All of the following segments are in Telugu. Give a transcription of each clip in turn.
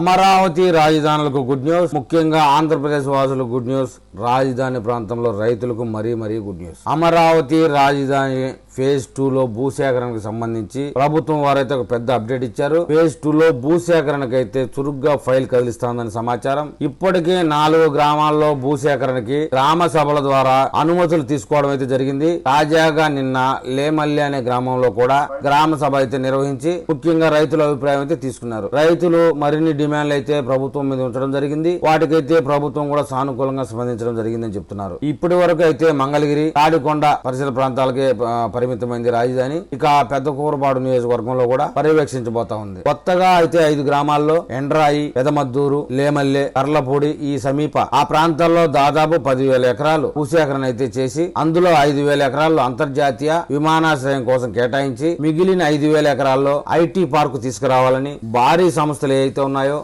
Amaravati రాజధానులకు good news. ముఖ్యంగా ఆంధ్రప్రదేశ్ వాసులకు గుడ్ న్యూస్. రాజధాని ప్రాంతంలో రైతులకు మరీ గుడ్ న్యూస్. అమరావతి రాజధాని ఫేజ్ 2 లో భూసేకరణకు సంబంధించి ప్రభుత్వం వారైతే ఒక పెద్ద అప్డేట్ ఇచ్చారు. ఫేజ్ 2 లో భూసేకరణకు అయితే చురుగ్గా ఫైల్ కదిలిస్తోందని సమాచారం. ఇప్పటికే 4 గ్రామాల్లో భూసేకరణకి గ్రామ సభల ద్వారా అనుమతులు తీసుకోవడం అయితే జరిగింది. తాజాగా నిన్న లేమల్లి అనే గ్రామంలో కూడా గ్రామ సభ అయితే నిర్వహించి ముఖ్యంగా రైతుల అభిప్రాయం అయితే తీసుకున్నారు. రైతులు మరిన్ని డిమాండ్లు అయితే ప్రభుత్వం మీద ఉంచడం జరిగింది. వాటికైతే ప్రభుత్వం కూడా సానుకూలంగా స్పందించడం జరిగిందని చెప్తున్నారు. ఇప్పటి వరకు అయితే మంగళగిరి, తాడికొండ పరిసర ప్రాంతాలకే పరిమితమైంది రాజధాని. ఇక పెద్ద కూరపాడు నియోజకవర్గంలో కూడా పర్యవేక్షించబోతా ఉంది. కొత్తగా అయితే 5 గ్రామాల్లో ఎండ్రాయి, పెదమద్దూరు, లేమల్లె, కర్లపూడి ఈ సమీప ఆ ప్రాంతాల్లో దాదాపు 10,000 ఎకరాలు భూసేకరణ అయితే చేసి అందులో 5,000 ఎకరాల్లో అంతర్జాతీయ విమానాశ్రయం కోసం కేటాయించి మిగిలిన 5,000 ఎకరాల్లో ఐటీ పార్కు తీసుకురావాలని భారీ సంస్థలు ఏవైతే ఉన్నాయో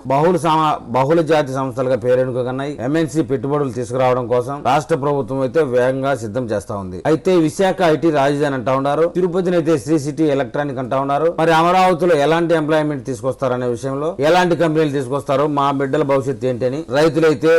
బహుళ జాతి సంస్థలుగా పేరెనుకన్నాయి ఎంఎన్సీ పెట్టుబడులు తీసుకురావడం కోసం రాష్ట్ర ప్రభుత్వం అయితే వేగంగా సిద్ధం చేస్తా ఉంది. అయితే విశాఖ ఐటీ రాజధాని అంటా ఉన్నారు. తిరుపతిని అయితే శ్రీ సిటీ ఎలక్ట్రానిక్ అంటా ఉన్నారు. మరి అమరావతిలో ఎలాంటి ఎంప్లాయ్మెంట్ తీసుకొస్తారనే విషయంలో, ఎలాంటి కంపెనీలు తీసుకొస్తారు, మా బిడ్డల భవిష్యత్తు ఏంటని రైతులైతే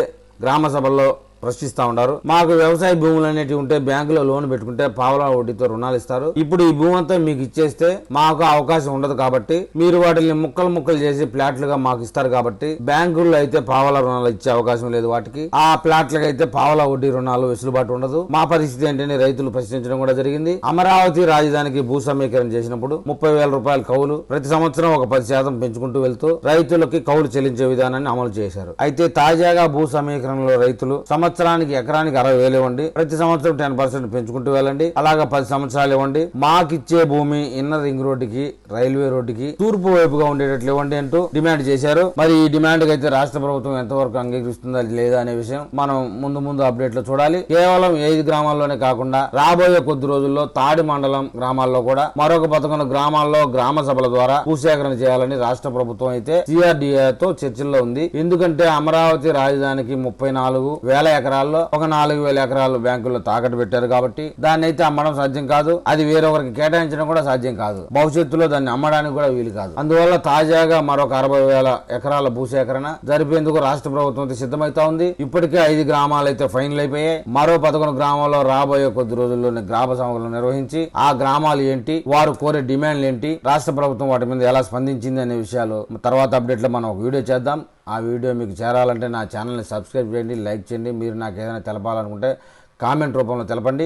గ్రామ సభల్లో ప్రశ్నిస్తా ఉన్నారు. మాకు వ్యవసాయ భూములు అనేటివి ఉంటే బ్యాంకులో లోన్ పెట్టుకుంటే పావలా వడ్డీతో రుణాలు ఇస్తారు. ఇప్పుడు ఈ భూమి అంతా మీకు ఇచ్చేస్తే మాకు అవకాశం ఉండదు కాబట్టి మీరు వాటిని ముక్కలు చేసి ప్లాట్లుగా మాకు ఇస్తారు కాబట్టి బ్యాంకుల్లో అయితే పావలా రుణాలు ఇచ్చే అవకాశం లేదు. వాటికి ఆ ప్లాట్లకు అయితే పావలా వడ్డీ రుణాలు వెసులుబాటు ఉండదు. మా పరిస్థితి ఏంటని రైతులు ప్రశ్నించడం కూడా జరిగింది. అమరావతి రాజధానికి భూ సమీకరణ చేసినప్పుడు 30,000 రూపాయల కౌలు ప్రతి సంవత్సరం ఒక 10% పెంచుకుంటూ వెళ్తూ రైతులకి కౌలు చెల్లించే విధానాన్ని అమలు చేశారు. అయితే తాజాగా భూ సమీకరణలో రైతులు సంవత్సరానికి ఎకరానికి 60,000 ఇవ్వండి, ప్రతి సంవత్సరం 10% పెంచుకుంటూ వెళ్ళండి, అలాగా 10 సంవత్సరాలు ఇవ్వండి, మాకిచ్చే భూమి ఇన్నర్ రింగ్ రోడ్డుకి, రైల్వే రోడ్డుకి తూర్పు వైపుగా ఉండేటట్లు ఇవ్వండి అంటూ డిమాండ్ చేశారు. మరి ఈ డిమాండ్ కి అయితే రాష్ట్ర ప్రభుత్వం ఎంతవరకు అంగీకరిస్తుందా లేదా అనే విషయం మనం ముందు అప్డేట్ లో చూడాలి. కేవలం 5 గ్రామాల్లోనే కాకుండా రాబోయే కొద్ది రోజుల్లో తాడి మండలం గ్రామాల్లో కూడా మరొక 11 గ్రామాల్లో గ్రామ సభల ద్వారా భూసేకరణ చేయాలని రాష్ట్ర ప్రభుత్వం అయితే సిఆర్డీఏతో చర్చల్లో ఉంది. ఎందుకంటే అమరావతి రాజధానికి 34,000 ఎకరాల్లో ఒక 4,000 ఎకరాలు బ్యాంకుల్లో తాకట్టు పెట్టారు కాబట్టి దాన్ని అయితే అమ్మడం సాధ్యం కాదు. అది వేరొకరికి కేటాయించడం కూడా సాధ్యం కాదు. భవిష్యత్తులో దాన్ని అమ్మడానికి కూడా వీలు కాదు. అందువల్ల తాజాగా మరొక 60,000 ఎకరాల భూసేకరణ జరిపేందుకు రాష్ట్ర ప్రభుత్వం సిద్ధమైతా ఉంది. ఇప్పటికే 5 గ్రామాలు అయితే ఫైనల్ అయిపోయాయి. మరో 11 గ్రామాల్లో రాబోయే కొద్ది రోజుల్లోనే గ్రామ సభలు నిర్వహించి ఆ గ్రామాలు ఏంటి, వారు కోరే డిమాండ్లు ఏంటి, రాష్ట్ర ప్రభుత్వం వాటి మీద ఎలా స్పందించింది అనే విషయాలు తర్వాత అప్డేట్ లో మనం ఒక వీడియో చేద్దాం. ఆ వీడియో మీకు చేరాలంటే నా ఛానల్ని సబ్స్క్రైబ్ చేయండి, లైక్ చేయండి. మీరు నాకు ఏదైనా తెలపాలనుకుంటే కామెంట్ రూపంలో తెలపండి.